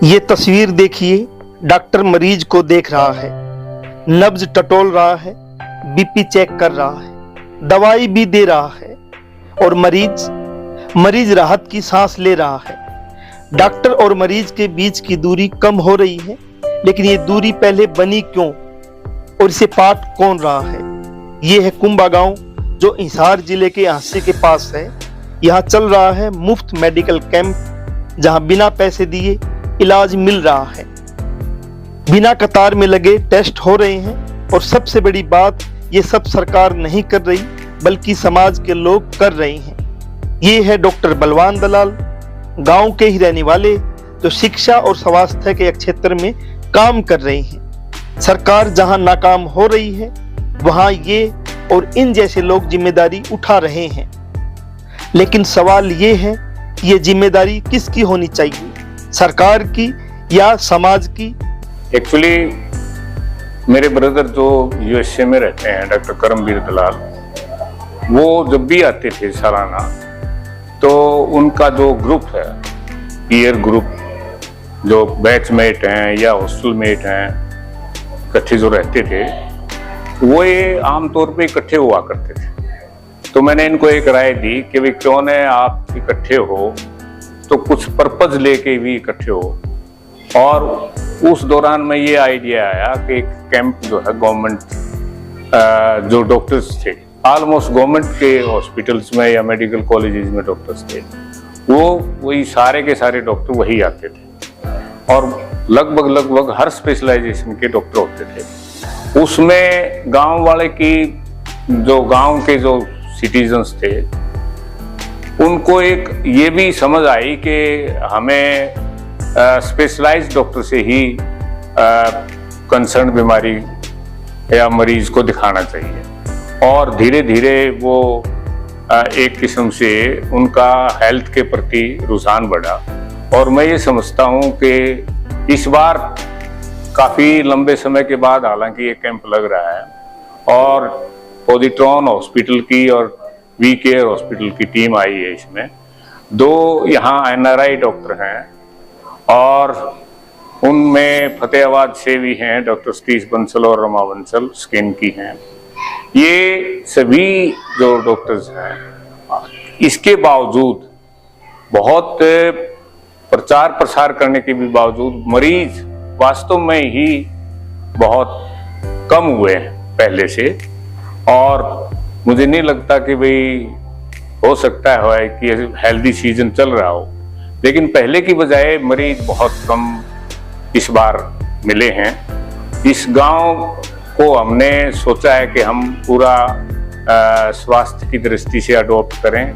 ये तस्वीर देखिए, डॉक्टर मरीज को देख रहा है, नब्ज टटोल रहा है, बीपी चेक कर रहा है, दवाई भी दे रहा है और मरीज राहत की सांस ले रहा है। डॉक्टर और मरीज के बीच की दूरी कम हो रही है, लेकिन ये दूरी पहले बनी क्यों और इसे पाट कौन रहा है? ये है कुंभा गांव, जो हिसार जिले के आंसी के पास है। यहाँ चल रहा है मुफ्त मेडिकल कैंप, जहाँ बिना पैसे दिए इलाज मिल रहा है। बिना कतार में लगे टेस्ट हो रहे हैं और सबसे बड़ी बात, ये सब सरकार नहीं कर रही बल्कि समाज के लोग कर रहे हैं। ये है डॉक्टर बलवान दलाल, गांव के ही रहने वाले, जो शिक्षा और स्वास्थ्य के क्षेत्र में काम कर रहे हैं। सरकार जहां नाकाम हो रही है, वहां ये और इन जैसे लोग जिम्मेदारी उठा रहे हैं। लेकिन सवाल ये है कि ये जिम्मेदारी किसकी होनी चाहिए, सरकार की या समाज की? एक्चुअली मेरे ब्रदर जो यूएसए में रहते हैं, डॉक्टर करमवीर दलाल, वो जब भी आते थे सालाना, तो उनका जो ग्रुप है, पीयर ग्रुप, जो बैचमेट हैं या हॉस्टल मेट हैं, इकट्ठे जो रहते थे, वो ये आमतौर पे इकट्ठे हुआ करते थे। तो मैंने इनको एक राय दी कि भाई क्यों न आप इकट्ठे हो तो कुछ पर्पज लेके भी इकट्ठे हो। और उस दौरान में ये आइडिया आया कि एक कैंप जो है गवर्नमेंट, जो डॉक्टर्स थे, ऑलमोस्ट गवर्नमेंट के हॉस्पिटल्स में या मेडिकल कॉलेजेस में डॉक्टर्स थे, वो वही सारे के सारे डॉक्टर वही आते थे और लगभग हर स्पेशलाइजेशन के डॉक्टर होते थे। उसमें गांव वाले की, जो गांव के जो सिटीजन्स थे, उनको एक ये भी समझ आई कि हमें स्पेशलाइज्ड डॉक्टर से ही कंसर्न बीमारी या मरीज को दिखाना चाहिए। और धीरे धीरे वो एक किस्म से उनका हेल्थ के प्रति रुझान बढ़ा। और मैं ये समझता हूँ कि इस बार काफ़ी लंबे समय के बाद हालांकि ये कैंप लग रहा है और पोजिट्रॉन हॉस्पिटल की और वी केयर हॉस्पिटल की टीम आई है। इसमें 2 यहाँ एनआरआई डॉक्टर हैं और उनमें फतेहाबाद से भी हैं डॉक्टर सतीश बंसल और रमा बंसल, स्किन की हैं। ये सभी जो डॉक्टर्स हैं, इसके बावजूद, बहुत प्रचार प्रसार करने के भी बावजूद, मरीज वास्तव में ही बहुत कम हुए हैं पहले से। और मुझे नहीं लगता कि भाई हो सकता है कि हेल्दी सीजन चल रहा हो, लेकिन पहले की बजाय मरीज बहुत कम इस बार मिले हैं। इस गांव को हमने सोचा है कि हम पूरा स्वास्थ्य की दृष्टि से अडॉप्ट करें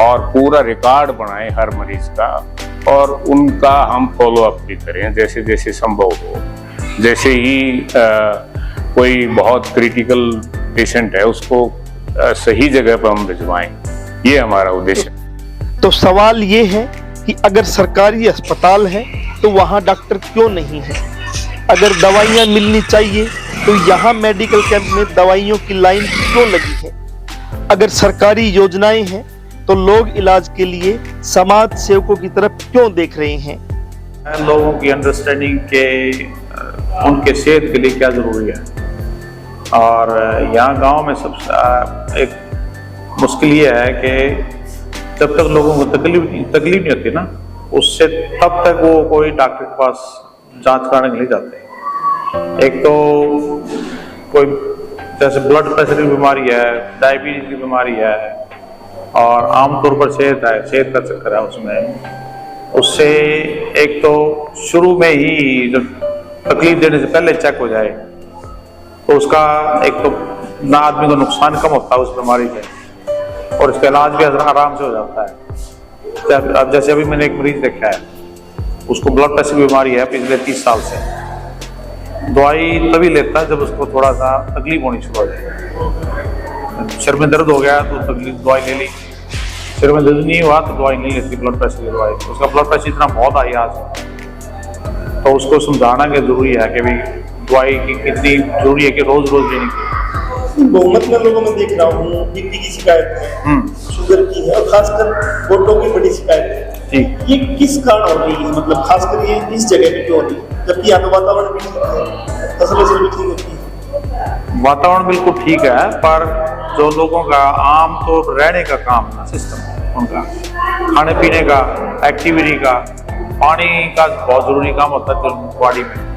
और पूरा रिकॉर्ड बनाएं हर मरीज का, और उनका हम फॉलो अप भी करें जैसे जैसे संभव हो। जैसे ही कोई बहुत क्रिटिकल पेशेंट है, उसको सही जगह पर हम भिजवाएं, ये हमारा उद्देश्य है। तो सवाल ये है कि अगर सरकारी अस्पताल है तो वहाँ डॉक्टर क्यों नहीं है? अगर दवाइयाँ मिलनी चाहिए तो यहाँ मेडिकल कैंप में दवाइयों की लाइन क्यों लगी है? अगर सरकारी योजनाएं हैं तो लोग इलाज के लिए समाज सेवकों की तरफ क्यों देख रहे हैं? लोगों की अंडरस्टैंडिंग के उनके सेहत के लिए क्या जरूरी है। और यहाँ गांव में सबसे एक मुश्किल ये है कि जब तक लोगों को तकलीफ नहीं होती ना, उससे तब तक वो कोई डॉक्टर के पास जांच कराने के लिए जाते। एक तो कोई जैसे ब्लड प्रेशर की बीमारी है, डायबिटीज की बीमारी है, और आमतौर पर सेहत का चक्कर है उसमें। उससे एक तो शुरू में ही जब तकलीफ देने से पहले चेक हो जाए तो उसका एक तो ना आदमी को नुकसान कम होता है उस बीमारी से, और इसका इलाज भी आराम से हो जाता है। अब जैसे अभी मैंने एक मरीज देखा है, उसको ब्लड प्रेशर की बीमारी है पिछले 30 साल से। दवाई तभी लेता है जब उसको थोड़ा सा तकलीफ होनी शुरू हो जाए। सिर में दर्द हो गया तो तकलीफ दवाई ले ली, सिर में दर्द नहीं हुआ तो दवाई नहीं लेती, ब्लड प्रेशर की दवाई। उसका ब्लड प्रेशर इतना बहुत हाई आज, तो उसको समझाना कि जरूरी है कि भाई दवाई की कितनी जरूरी है कि रोज लेनी चाहिए। बहुमत में लोगों में देख रहा हूँ बीपी की शिकायत है, शुगर की है, और खासकर गोटों की बड़ी शिकायत है। जी। ये किस कारण हो रही है, मतलब खासकर ये इस जगह पे क्यों हो रही है, जबकि यहाँ का वातावरण भी ठीक है, फसल वसल भी ठीक होती है? वातावरण बिल्कुल ठीक है, पर जो लोगों का आम तौर रहने का काम ना, सिस्टम उनका खाने पीने का, एक्टिविटी का, पानी का बहुत ज़रूरी काम होता है बॉडी में।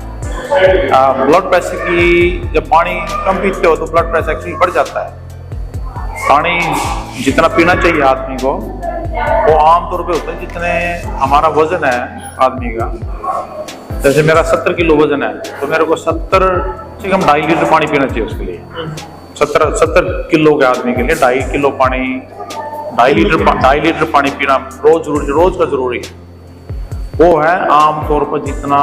ब्लड प्रेशर की, जब पानी कम पीते हो तो ब्लड प्रेशर एक्चुअली बढ़ जाता है। पानी जितना पीना चाहिए आदमी को वो आमतौर पे होता है जितने हमारा वजन है आदमी का। जैसे मेरा 70 किलो वजन है तो मेरे को 70 से कम 2.5 लीटर पानी पीना चाहिए उसके लिए। 70 किलो के आदमी के लिए 2.5 किलो पानी, 2.5 लीटर पानी पीना रोज का जरूरी है। वो है आमतौर पर जितना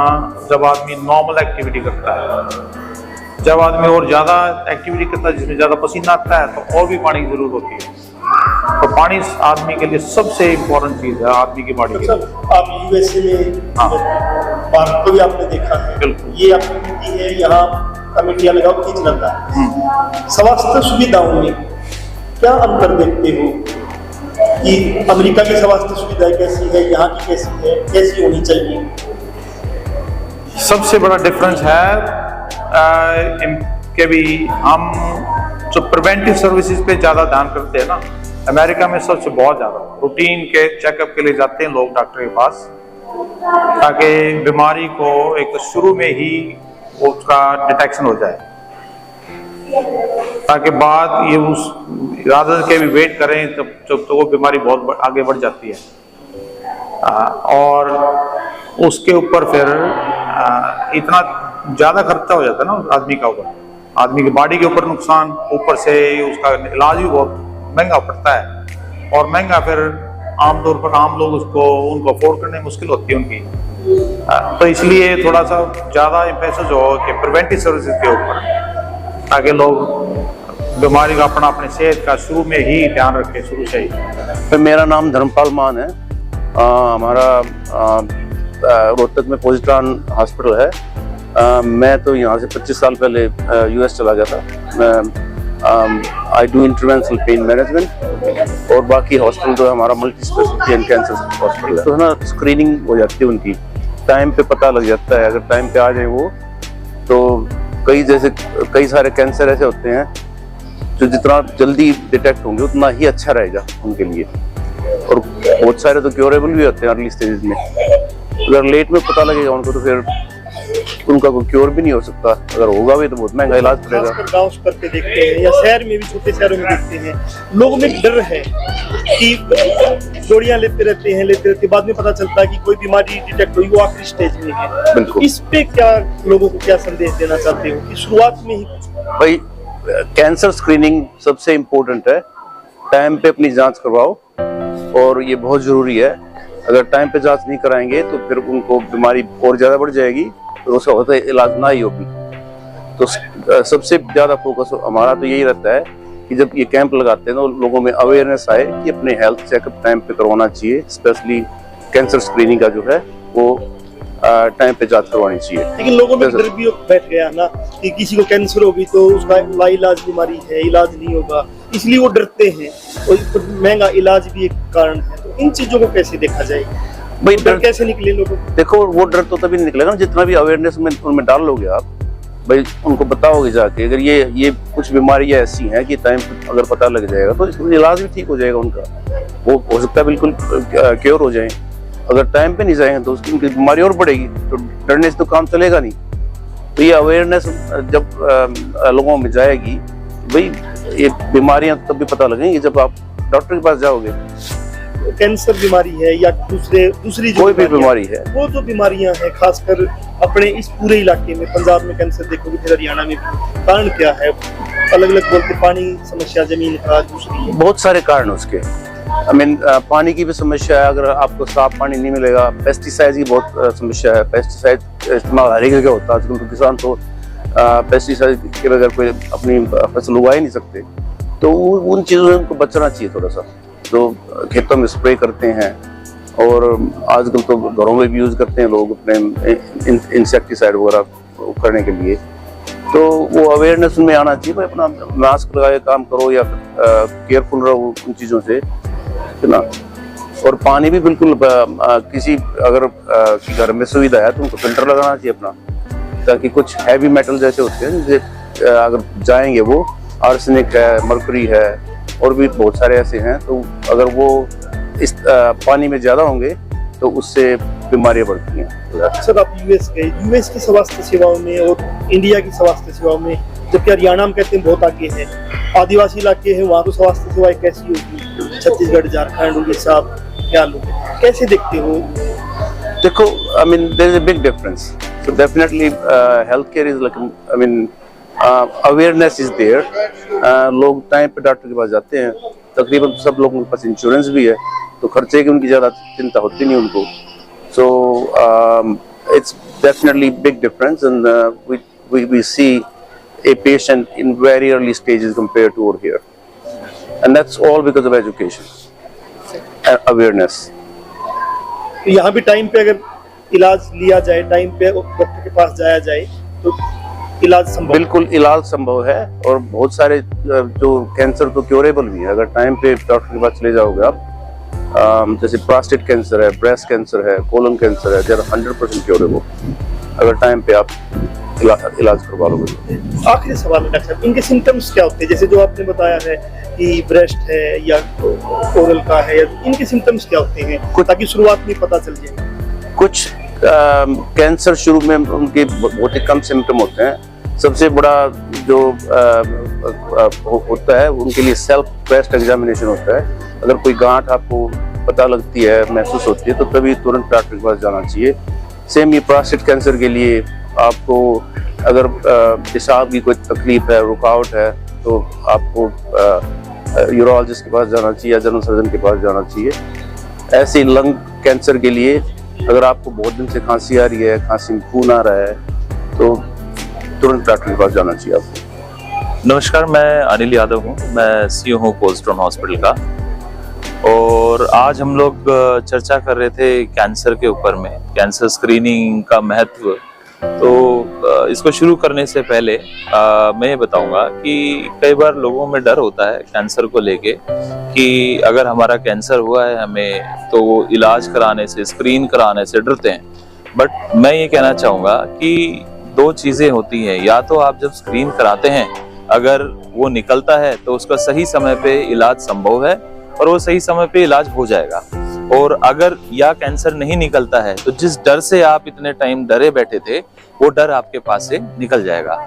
जब आदमी नॉर्मल एक्टिविटी करता है। जब आदमी और ज़्यादा एक्टिविटी करता है जिसमें ज़्यादा पसीना आता है तो और भी पानी की जरूरत होती है। तो पानी आदमी के लिए सबसे इम्पोर्टेंट चीज़ है आदमी की बॉडी के लिए। आप यूएसए में पार्क को भी आपने देखा है, बिल्कुल। ये आपकी ड्यूटी है, यहाँ कमेटियाँ लगाओ, खींच लगता है। स्वास्थ्य सुविधाओं में क्या अंतर देखते हो कि अमेरिका की स्वास्थ्य सुविधाएं कैसी है, यहाँ की कैसी है, कैसी होनी चाहिए? सबसे बड़ा डिफरेंस है कि भी हम जो प्रिवेंटिव सर्विसेज पे ज़्यादा ध्यान करते हैं ना, अमेरिका में सबसे बहुत ज़्यादा रूटीन के चेकअप के लिए जाते हैं लोग डॉक्टर के पास, ताकि बीमारी को एक शुरू में ही उसका डिटेक्शन हो जाए, ताकि बाद ये उस रादर के भी वेट करें तब जब तो वो बीमारी बहुत आगे बढ़ जाती है। और उसके ऊपर फिर इतना ज़्यादा खर्चा हो जाता है ना आदमी का ऊपर, आदमी की बॉडी के ऊपर नुकसान, ऊपर से उसका इलाज भी बहुत महंगा पड़ता है। और महंगा फिर आमतौर पर आम लोग उनको अफोर्ड करने मुश्किल होती है उनकी। तो इसलिए थोड़ा सा ज़्यादा एम्फेसिस हो कि प्रिवेंटिव सर्विसेज के ऊपर, ताकि लोग बीमारी का अपनी सेहत का शुरू में ही ध्यान रखें, शुरू से ही। तो मेरा नाम धर्मपाल मान है। हमारा रोहतक में पोजिट्रॉन हॉस्पिटल है। मैं तो यहाँ से 25 साल पहले यूएस चला गया था। I do interventional pain management, और बाकी हॉस्पिटल जो है हमारा multi speciality and cancer hospital है। तो है ना, स्क्रीनिंग हो जाती है उनकी, टाइम पे पता लग जाता है। अगर टाइम पे आ जाए वो, तो कई सारे कैंसर ऐसे होते हैं जो जितना जल्दी डिटेक्ट होंगे उतना ही अच्छा रहेगा उनके लिए, और बहुत सारे तो क्योरेबल भी होते हैं अर्ली स्टेज में। अगर लेट में पता लगेगा उनको तो फिर उनका कोई क्योर भी नहीं हो सकता। अगर होगा भी तो बहुत महंगा इलाज पड़ेगा। गाँव करके देखते हैं या शहर में भी, छोटे शहरों में देखते हैं, लोगों में डर है कि गोलियां लेते रहते बाद में पता चलता है कि कोई बीमारी डिटेक्ट हुई, वो आखिरी स्टेज में है। बिल्कुल। इस पे क्या लोगों को क्या संदेश देना चाहते हो कि शुरुआत में ही भाई कैंसर स्क्रीनिंग सबसे इम्पोर्टेंट है। टाइम पे अपनी जांच करवाओ, और ये बहुत जरूरी है। अगर टाइम पे जांच नहीं कराएंगे तो फिर उनको बीमारी और ज्यादा बढ़ जाएगी, तो उसका होता है इलाज ना ही होगी। तो सबसे ज्यादा फोकस हमारा तो यही रहता है कि जब ये कैंप लगाते हैं तो लोगों में अवेयरनेस आए कि अपने हेल्थ चेकअप टाइम पे करवाना चाहिए। स्पेशली कैंसर स्क्रीनिंग का जो है वो टाइम पे जांच करवानी चाहिए। लेकिन लोगों में डर भी बैठ गया ना कि किसी को कैंसर होगी तो उसका लाइलाज बीमारी है, इलाज नहीं होगा, इसलिए वो डरते हैं, और महंगा इलाज भी एक कारण है। तो इन चीजों को कैसे देखा जाए भाई? डर कैसे निकले लोगों को? देखो, वो डर तो तभी निकलेगा ना जितना भी अवेयरनेस में उनमें डाल लोगे आप। भाई उनको बताओगे जाके, अगर ये कुछ बीमारियां ऐसी हैं कि टाइम अगर पता लग जाएगा तो इसका इलाज भी ठीक हो जाएगा उनका, वो हो सकता है बिल्कुल क्योर हो जाए। अगर टाइम पे नहीं जाएंगे तो उनकी बीमारी और बढ़ेगी, तो डरने से तो काम चलेगा नहीं। तो ये अवेयरनेस जब लोगों में जाएगी, भाई ये बीमारियां तब भी पता लगेंगी जब आप डॉक्टर के पास जाओगे। कैंसर बीमारी है या दूसरी जो कोई भी बीमारी है, वो जो बीमारियां हैं खासकर अपने इस पूरे इलाके में, पंजाब में कैंसर देखोगे, फिर हरियाणा में भी, कारण क्या है? अलग अलग बोलते, पानी समस्या, जमीन का, दूसरी है, बहुत सारे कारण उसके। पानी की भी समस्या है, अगर आपको साफ पानी नहीं मिलेगा। पेस्टिसाइड की बहुत समस्या है, पेस्टिसाइड इस्तेमाल हर एक जगह होता है आजकल, तो किसान तो पेस्टिसाइड के बगैर कोई अपनी फसल उगा ही नहीं सकते। तो उन चीज़ों से उनको बचना चाहिए थोड़ा सा, जो खेतों में स्प्रे करते हैं, और आजकल तो घरों में भी यूज़ करते हैं लोग अपने इंसेक्टिसाइड वगैरह करने के लिए। तो वो अवेयरनेस में आना चाहिए, भाई अपना मास्क लगा के काम करो या केयरफुल रहो उन चीज़ों से, है ना। और पानी भी बिल्कुल किसी अगर घर में सुविधा है तो उनको फिल्टर लगाना चाहिए अपना, ताकि कुछ हैवी मेटल जैसे होते हैं जैसे अगर जाएंगे वो आर्सेनिक है, मरकरी है और भी बहुत सारे ऐसे हैं, तो अगर वो इस पानी में ज़्यादा होंगे तो उससे बीमारियां बढ़ती हैं। सर आप यूएस गए, यूएस की स्वास्थ्य सेवाओं में और इंडिया की स्वास्थ्य सेवाओं में, जबकि हरियाणा हम कहते हैं बहुत आगे है, आदिवासी इलाके हैं, वहाँ तो स्वास्थ्य सेवाएं कैसी होगी? छत्तीसगढ़, झारखंड, उड़ीसा, क्या लोग कैसे देखते हो? देखो, I mean there is a big difference, so definitely health care is like, I mean awareness is there. लोग टाइम पे डॉक्टर के पास जाते हैं, तकरीबन सब लोगों के पास इंश्योरेंस भी है, तो खर्चे की उनकी ज़्यादा चिंता होती नहीं उनको। So it's definitely big difference and we see a patient in very early stages compared to over here, and that's all because of education and awareness. यहाँ भी टाइम पे अगर इलाज लिया जाए, टाइम पे डॉक्टर के पास जाया जाए तो इलाज संभव, बिल्कुल इलाज संभव है, और बहुत सारे जो कैंसर तो क्योरेबल भी है अगर टाइम पे डॉक्टर के पास चले जाओगे आप। जैसे प्रोस्टेट कैंसर है, ब्रेस्ट कैंसर है, कोलन कैंसर है, देयर 100% क्योरेबल अगर टाइम पे आप इलाज करवा लोगे। आखिरी सवाल है डॉक्टर साहब, इनके सिम्टम्स क्या होते हैं? जैसे जो आपने बताया है कि ब्रेस्ट है या ओरल का है, इनके सिम्टम्स क्या होते हैं ताकि शुरुआत में पता चल जाए? कुछ कैंसर शुरू में उनके बहुत ही कम सिम्टम होते हैं। सबसे बड़ा जो होता है उनके लिए सेल्फ ब्रेस्ट एग्जामिनेशन होता है। अगर कोई गांठ आपको पता लगती है, महसूस होती है, तो तभी तुरंत डॉक्टर के पास जाना चाहिए। सेम ये प्रोस्टेट कैंसर के लिए आपको अगर पेशाब की कोई तकलीफ है, रुकावट है, तो आपको यूरोलॉजिस्ट के पास जाना चाहिए या जनरल सर्जन के पास जाना चाहिए। ऐसे लंग कैंसर के लिए अगर आपको बहुत दिन से खांसी आ रही है, खांसी में खून आ रहा है, तो तुरंत डॉक्टर के पास जाना चाहिए आपको। नमस्कार, मैं अनिल यादव हूँ, मैं सीईओ हूँ पोस्टरॉन हॉस्पिटल का। और आज हम लोग चर्चा कर रहे थे कैंसर के ऊपर में, कैंसर स्क्रीनिंग का महत्व। तो इसको शुरू करने से पहले मैं ये बताऊंगा कि कई बार लोगों में डर होता है कैंसर को लेके कि अगर हमारा कैंसर हुआ है हमें, तो वो इलाज कराने से, स्क्रीन कराने से डरते हैं। बट मैं ये कहना चाहूँगा कि दो चीज़ें होती हैं। या तो आप जब स्क्रीन कराते हैं, अगर वो निकलता है तो उसका सही समय पे इलाज संभव है और वो सही समय पे इलाज हो जाएगा। और अगर या कैंसर नहीं निकलता है तो जिस डर से आप इतने टाइम डरे बैठे थे, वो डर आपके पास से निकल जाएगा।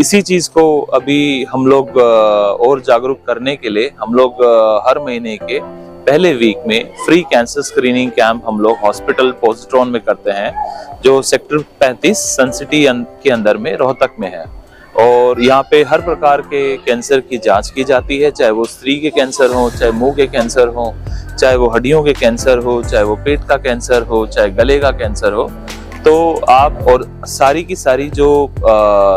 इसी चीज को अभी हम लोग और जागरूक करने के लिए हम लोग हर महीने के पहले वीक में फ्री कैंसर स्क्रीनिंग कैंप हम लोग हॉस्पिटल पोस्टरॉन में करते हैं, जो सेक्टर 35 सन सिटी के अंदर में रोहतक में है। और यहाँ पे हर प्रकार के कैंसर की जांच की जाती है, चाहे वो स्त्री के कैंसर हो, चाहे मुंह के कैंसर हो, चाहे वो हड्डियों के कैंसर हो, चाहे वो पेट का कैंसर हो, चाहे गले का कैंसर हो। तो आप और सारी की सारी जो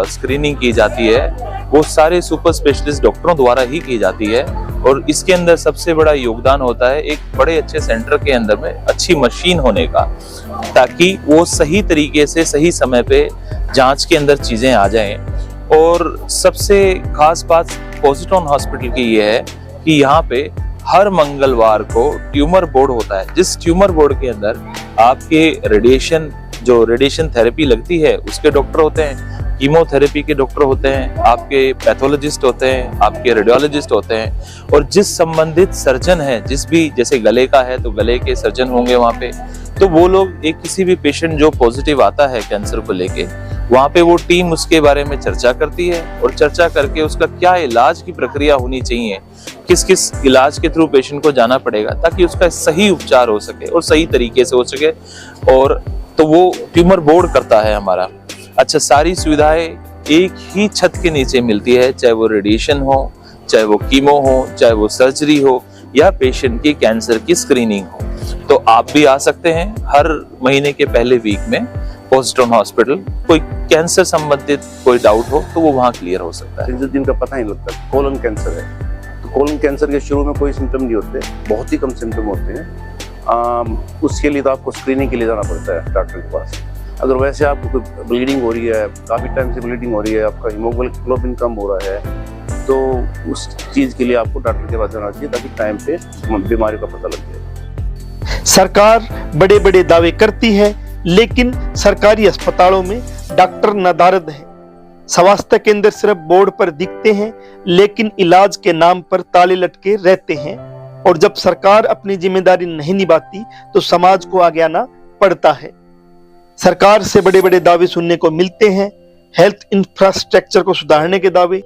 स्क्रीनिंग की जाती है वो सारे सुपर स्पेशलिस्ट डॉक्टरों द्वारा ही की जाती है। और इसके अंदर सबसे बड़ा योगदान होता है एक बड़े अच्छे सेंटर के अंदर में अच्छी मशीन होने का, ताकि वो सही तरीके से सही समय पे जांच के अंदर चीजें आ जाएं। और सबसे खास बात पोस्टरॉन हॉस्पिटल की ये है कि यहाँ पे हर मंगलवार को ट्यूमर बोर्ड होता है, जिस ट्यूमर बोर्ड के अंदर आपके रेडिएशन थेरेपी लगती है उसके डॉक्टर होते हैं, कीमोथेरेपी के डॉक्टर होते हैं, आपके पैथोलॉजिस्ट होते हैं, आपके रेडियोलॉजिस्ट होते हैं। और जिस संबंधित सर्जन है, जैसे गले का है तो गले के सर्जन होंगे वहाँ पे। तो वो लोग एक किसी भी पेशेंट जो पॉजिटिव आता है कैंसर को लेके, वहाँ पे वो टीम उसके बारे में चर्चा करती है और चर्चा करके उसका क्या इलाज की प्रक्रिया होनी चाहिए, किस किस इलाज के थ्रू पेशेंट को जाना पड़ेगा ताकि उसका सही उपचार हो सके और सही तरीके से हो सके। और तो वो ट्यूमर बोर्ड करता है हमारा। अच्छा, सारी सुविधाएं एक ही छत के नीचे मिलती है, चाहे वो रेडिएशन हो, चाहे वो कीमो हो, चाहे वो सर्जरी हो या पेशेंट की कैंसर की स्क्रीनिंग हो। तो आप भी आ सकते हैं हर महीने के पहले वीक में पोस्टरॉन हॉस्पिटल। कोई कैंसर संबंधित कोई डाउट हो तो वो वहाँ क्लियर हो सकता है। जिनका पता नहीं लगता कोलन कैंसर है, तो कोलन कैंसर के शुरू में कोई सिम्टम नहीं होते, बहुत ही कम सिम्टम होते हैं। उसके लिए तो आपको स्क्रीनिंग के लिए जाना पड़ता है डॉक्टर के पास। अगर वैसे आपको कोई ब्लीडिंग हो रही है, काफ़ी टाइम से ब्लीडिंग हो रही है, आपका हीमोग्लोबिन कम हो रहा है, तो उस चीज़ के लिए आपको डॉक्टर के पास जाना चाहिए ताकि टाइम पे बीमारी का पता लग जाए। सरकार बड़े बड़े दावे करती है, लेकिन सरकारी अस्पतालों में डॉक्टर नदारद है। स्वास्थ्य केंद्र सिर्फ बोर्ड पर दिखते हैं, लेकिन इलाज के नाम पर ताले लटके रहते हैं। और जब सरकार अपनी जिम्मेदारी नहीं निभाती तो समाज को आगे आना पड़ता है। सरकार से बड़े बड़े दावे सुनने को मिलते हैं, हेल्थ इंफ्रास्ट्रक्चर को सुधारने के दावे,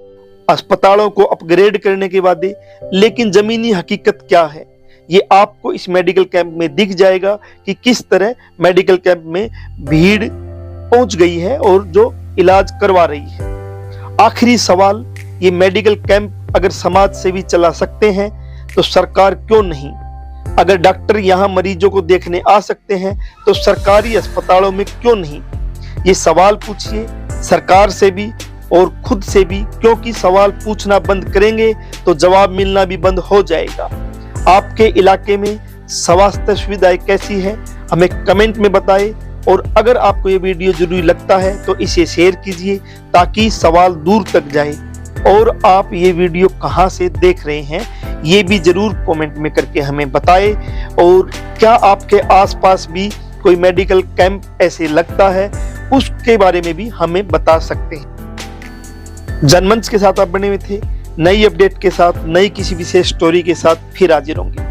अस्पतालों को अपग्रेड करने के वादे, लेकिन जमीनी हकीकत क्या है ये आपको इस मेडिकल कैंप में दिख जाएगा कि किस तरह मेडिकल कैंप में भीड़ पहुंच गई है और जो इलाज करवा रही है। आखिरी सवाल, ये मेडिकल कैंप अगर समाज सेवी चला सकते हैं तो सरकार क्यों नहीं? अगर डॉक्टर यहाँ मरीजों को देखने आ सकते हैं तो सरकारी अस्पतालों में क्यों नहीं? ये सवाल पूछिए सरकार से भी और खुद से भी, क्योंकि सवाल पूछना बंद करेंगे तो जवाब मिलना भी बंद हो जाएगा। आपके इलाके में स्वास्थ्य सुविधाएं कैसी है हमें कमेंट में बताएं, और अगर आपको ये वीडियो जरूरी लगता है तो इसे शेयर कीजिए ताकि सवाल दूर तक जाए। और आप ये वीडियो कहाँ से देख रहे हैं ये भी जरूर कमेंट में करके हमें बताएं, और क्या आपके आसपास भी कोई मेडिकल कैंप ऐसे लगता है उसके बारे में भी हमें बता सकते हैं। जनमंच के साथ आप बने हुए थे। नई अपडेट के साथ, नई किसी विशेष स्टोरी के साथ फिर हाजिर होंगे।